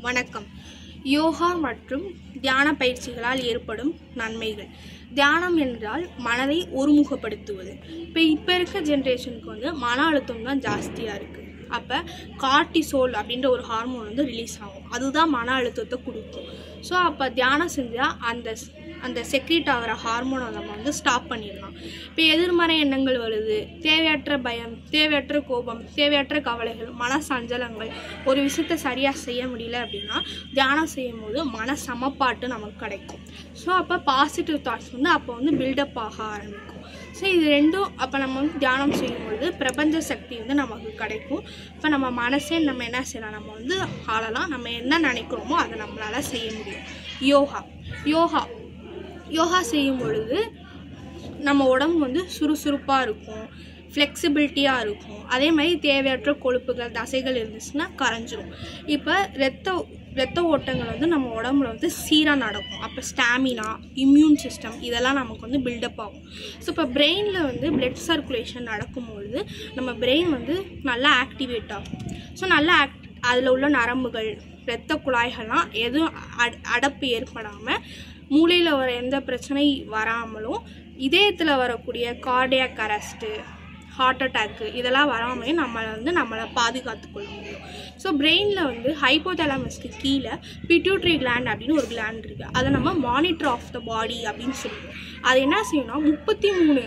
வணக்கம். யோகா மற்றும் தியான பயிற்சிகளால் ஏற்படும் நன்மைகள். தியானம் என்றால் மனதை ஒருமுகப்படுத்துவது. இப்போ இருக்க ஜென்ரேஷனுக்கு மன அழுத்தம் தான் ஜாஸ்தியாக இருக்குது. அப்போ கார்டிசோல் அப்படின்ற ஒரு ஹார்மோன் ரிலீஸ் ஆகும். அதுதான் மன அழுத்தத்தை கொடுக்கும். ஸோ அப்போ தியானம் செஞ்சால் அந்த செக்ரீட் ஆகிற ஹார்மோனை நம்ம ஸ்டாப் பண்ணிடலாம். இப்போ எதிர்மறை எண்ணங்கள் வருது, தேவையற்ற பயம், தேவையற்ற கோபம், தேவையற்ற கவலைகள், மன சஞ்சலங்கள், ஒரு விஷயத்தை சரியாக செய்ய முடியல அப்படின்னா தியானம் செய்யும் போது மன சமப்பாட்டு நமக்கு கிடைக்கும். ஸோ அப்போ பாசிட்டிவ் தாட்ஸ் அப்போ பில்டப் ஆக ஆரம்பிக்கும். ஸோ இது ரெண்டும் அப்போ நம்ம தியானம் செய்யும்பொழுது பிரபஞ்ச சக்தி நமக்கு கிடைக்கும். இப்போ நம்ம மனசே நம்ம என்ன செய்யலாம், நம்ம ஆளலாம். நம்ம என்ன நினைக்கிறோமோ அதை நம்மளால் செய்ய முடியும். யோகா செய்யும் பொழுது நம்ம உடம்பு சுறுசுறுப்பாக இருக்கும், ஃப்ளெக்சிபிலிட்டியாக இருக்கும். அதே மாதிரி தேவையற்ற கொழுப்புகள், தசைகள் இருந்துச்சுன்னா கரைஞ்சிரும். இப்போ ரத்த ஓட்டங்கள் நம்ம உடம்புல சீராக நடக்கும். அப்போ ஸ்டாமினா, இம்யூன் சிஸ்டம் இதெல்லாம் நமக்கு பில்டப் ஆகும். ஸோ இப்போ பிரெயினில் பிளட் சர்க்குலேஷன் நடக்கும்பொழுது நம்ம பிரெயின் நல்லா ஆக்டிவேட் ஆகும். ஸோ நல்லா அதில் உள்ள நரம்புகள், இரத்த குழாய்கள்லாம் எதுவும் அடப்பு ஏற்படாமல், மூளையில் வர எந்த பிரச்சனை வராமலும், இதயத்தில் வரக்கூடிய கார்டியாக் அரெஸ்ட்டு, ஹார்ட் அட்டாக்கு இதெல்லாம் வராமல் நம்மளை பாதுகாத்து கொள்ள முடியும். ஸோ பிரெயினில் ஹைப்போதலாமஸ்க்கு கீழே பிட்யூட்ரி கிளாண்ட் அப்படின்னு ஒரு கிளாண்ட் இருக்குது. அதை நம்ம மானிட்டர் ஆஃப் த பாடி அப்படின்னு சொல்லுவோம். அது என்ன செய்யணும்னா 33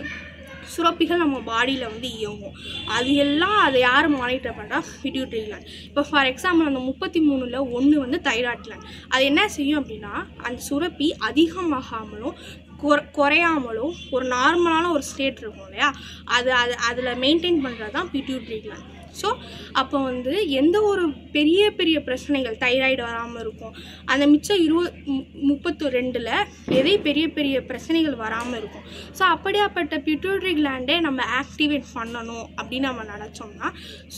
சுரப்பிகள் நம்ம பாடியில் இயங்கும். அது எல்லாம் அதை யார் மானிட்டர் பண்ணுறா? Pituitary gland. இப்போ ஃபார் எக்ஸாம்பிள் அந்த 33ல் ஒன்று தைராய்ட் கிளாண்ட். அது என்ன செய்யும் அப்படின்னா அந்த சுரப்பி அதிகமாகாமலும் குறையாமலும் ஒரு நார்மலான ஒரு ஸ்டேட் இருக்கும் இல்லையா, அதில் மெயின்டைன் பண்ணுறது தான் பிட்யூட்ரி கிளாண்ட். ஸோ அப்போ எந்த ஒரு பெரிய பெரிய பிரச்சனைகள், தைராய்டு வராமல் இருக்கும். அந்த மிச்சம் 32ல் எதை பெரிய பெரிய பிரச்சனைகள் வராமல் இருக்கும். ஸோ அப்படியாப்பட்ட பிட்யூட்ரி கிளாண்டே நம்ம ஆக்டிவேட் பண்ணணும் அப்படின்னு நம்ம நினச்சோம்னா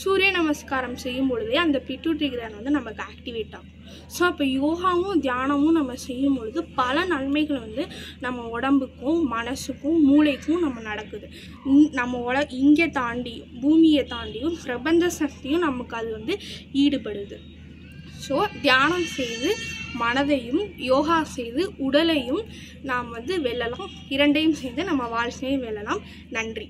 சூரிய நமஸ்காரம் செய்யும் பொழுதே அந்த பிட்யூட்ரி கிளாண்ட் நமக்கு ஆக்டிவேட் ஆகும். ஸோ அப்போ யோகாவும் தியானமும் நம்ம செய்யும் பொழுது பல நன்மைகள் நம்ம உடம்புக்கும் மனசுக்கும் மூளைக்கும் நம்ம நடக்குது. நம்ம இங்கே தாண்டி பூமியை தாண்டியும் பிரபஞ்ச சக்தியும் நமக்கு அது ஈடுபடுது. ஸோ தியானம் செய்து மனதையும், யோகா செய்து உடலையும் நாம் வெல்லலாம். இரண்டையும் செய்து நம்ம வாழ்க்கையை வெல்லலாம். நன்றி.